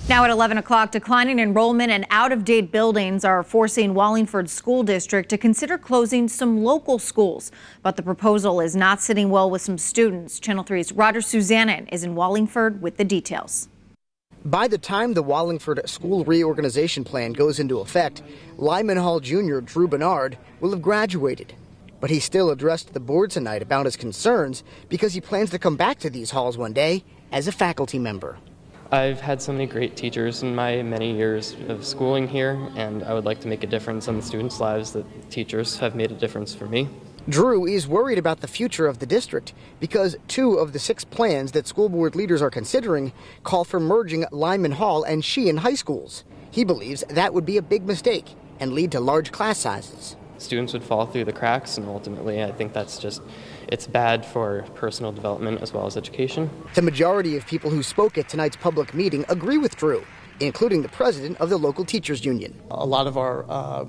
Now at 11 o'clock, declining enrollment and out-of-date buildings are forcing Wallingford School District to consider closing some local schools. But the proposal is not sitting well with some students. Channel 3's Roger Susannon is in Wallingford with the details. By the time the Wallingford School Reorganization Plan goes into effect, Lyman Hall Jr. Drew Bernard will have graduated. But he still addressed the board tonight about his concerns because he plans to come back to these halls one day as a faculty member. I've had so many great teachers in my many years of schooling here, and I would like to make a difference in the students' lives that teachers have made a difference for me. Drew is worried about the future of the district because 2 of the 6 plans that school board leaders are considering call for merging Lyman Hall and Sheehan high schools. He believes that would be a big mistake and lead to large class sizes. Students would fall through the cracks, and ultimately I think it's bad for personal development as well as education. The majority of people who spoke at tonight's public meeting agree with Drew, including the president of the local teachers union. A lot of our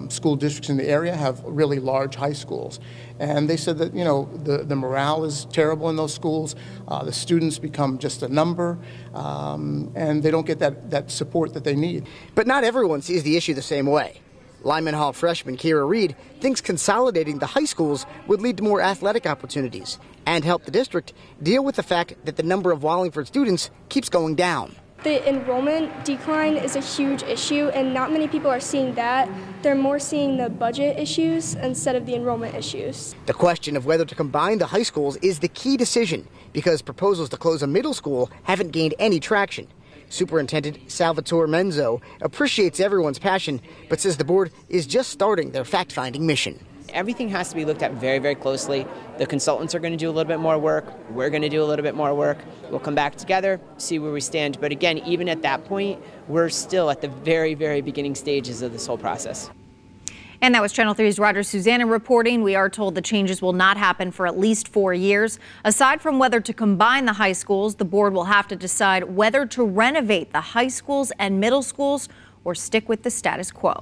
school districts in the area have really large high schools, and they said that the morale is terrible in those schools. The students become just a number, and they don't get that support that they need. But not everyone sees the issue the same way. Lyman Hall freshman Kira Reed thinks consolidating the high schools would lead to more athletic opportunities and help the district deal with the fact that the number of Wallingford students keeps going down. The enrollment decline is a huge issue, and not many people are seeing that. They're more seeing the budget issues instead of the enrollment issues. The question of whether to combine the high schools is the key decision because proposals to close a middle school haven't gained any traction. Superintendent Salvatore Menzo appreciates everyone's passion, but says the board is just starting their fact-finding mission. Everything has to be looked at very, very closely. The consultants are going to do a little bit more work. We're going to do a little bit more work. We'll come back together, see where we stand. But again, even at that point, we're still at the very, very beginning stages of this whole process. And that was Channel 3's Roger Susannon reporting. We are told the changes will not happen for at least 4 years. Aside from whether to combine the high schools, the board will have to decide whether to renovate the high schools and middle schools or stick with the status quo.